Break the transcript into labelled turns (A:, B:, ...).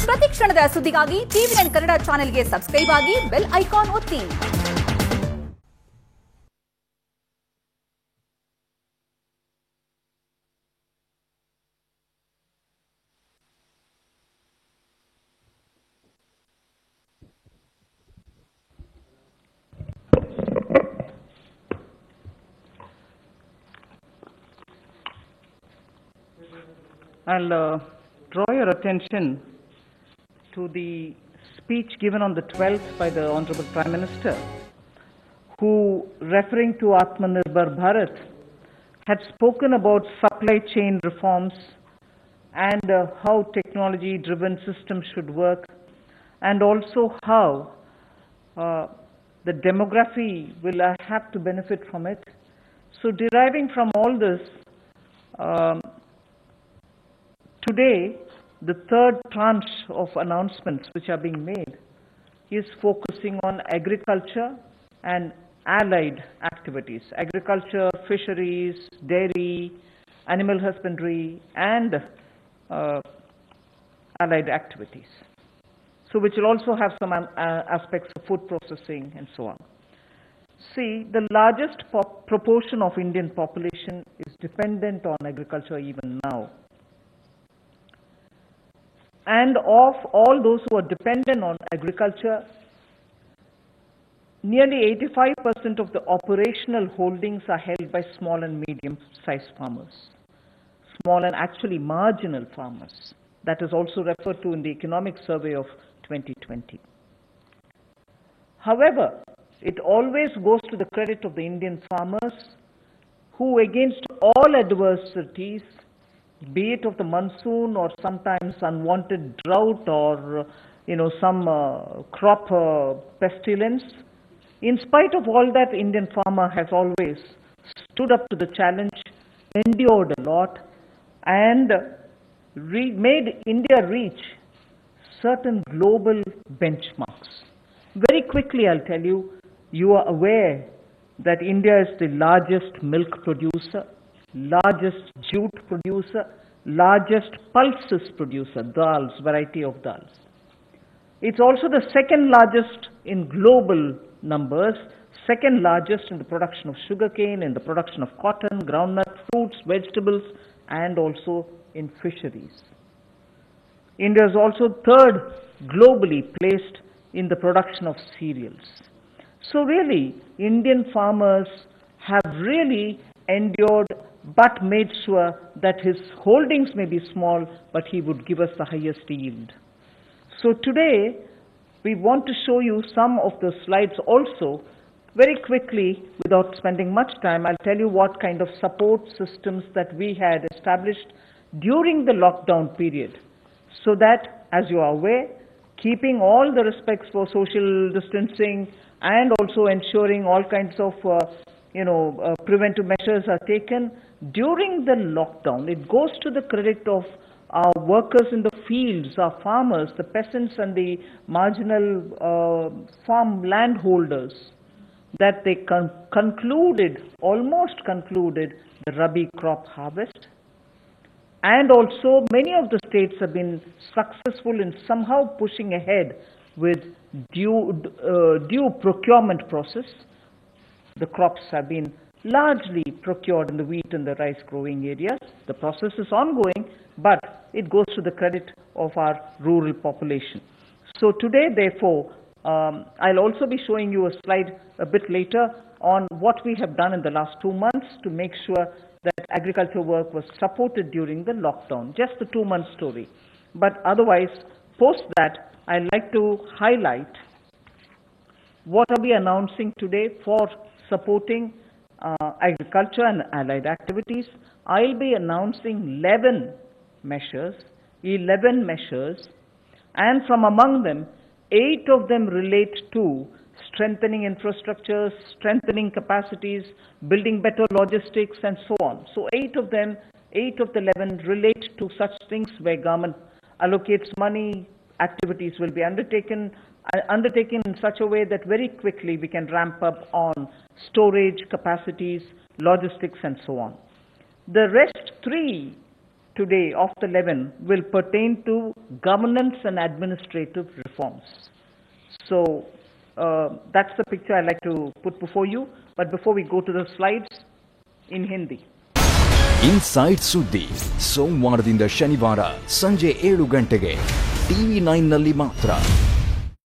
A: ಪ್ರತಿ ಕ್ಷಣದ ಸುದ್ದಿಗಾಗಿ ಟಿವಿ9 ಕನ್ನಡ ಚಾನೆಲ್ಗೆ ಸಬ್ಸ್ಕ್ರೈಬ್ ಆಗಿ ಬೆಲ್ ಐಕಾನ್ ಒತ್ತಿ.
B: I'll draw your attention to the speech given on the 12th by the Honorable Prime Minister, who, referring to Atmanirbhar Bharat, had spoken about supply chain reforms and how technology-driven systems should work, and also how the demography will have to benefit from it. So deriving from all this, today, the third tranche of announcements which are being made is focusing on agriculture and allied activities. Agriculture, fisheries, dairy, animal husbandry, and allied activities. So which will also have some aspects of food processing and so on. See, the largest proportion of Indian population is dependent on agriculture even now. And of all those who are dependent on agriculture, nearly 85% of the operational holdings are held by small and medium-sized farmers. Small and actually marginal farmers. That is also referred to in the economic survey of 2020. However, it always goes to the credit of the Indian farmers who, against all adversities, be it of the monsoon or sometimes unwanted drought or some crop pestilence, in spite of all that, Indian farmer has always stood up to the challenge, endured a lot, and made India reach certain global benchmarks. Very quickly, I'll tell you, you are aware that India is the largest milk producer, largest jute producer, largest pulses producer, dals, variety of dals. It's also the second largest in global numbers, second largest in the production of sugarcane, in the production of cotton, groundnut, fruits, vegetables, and also in fisheries. India is also third globally placed in the production of cereals. So really, Indian farmers have really endured but made sure that his holdings may be small, but he would give us the highest yield. So today, we want to show you some of the slides also. Very quickly, without spending much time, I'll tell you what kind of support systems that we had established during the lockdown period. So that, as you are aware, keeping all the respects for social distancing and also ensuring all kinds of preventive measures are taken during the lockdown. It goes to the credit of our workers in the fields, our farmers, the peasants and the marginal farm landholders, that they almost concluded the Rabi crop harvest. And also many of the states have been successful in somehow pushing ahead with due procurement process. The crops have been largely procured in the wheat and the rice growing areas. The process is ongoing, but it goes to the credit of our rural population. So today, therefore, I'll also be showing you a slide a bit later on what we have done in the last 2 months to make sure that agriculture work was supported during the lockdown. Just the 2-month story. But otherwise, post that, I'd like to highlight what are we announcing today for supporting agriculture and allied activities. I'll be announcing 11 measures, and from among them, 8 of them relate to strengthening infrastructure, strengthening capacities, building better logistics, and so on. So 8 of the 11 relate to such things where government allocates money, activities will be undertaken in such a way that very quickly we can ramp up on storage, capacities, logistics, and so on. The rest 3 today of the 11 will pertain to governance and administrative reforms. So that's the picture I'd like to put before you. But before we go to the slides, in Hindi.
C: Inside ಸುದ್ದಿ ಸೋಮವಾರದಿಂದ ಶನಿವಾರ ಸಂಜೆ 7 ಗಂಟೆಗೆ TV9 ನಲ್ಲಿ ಮಾತ್ರ.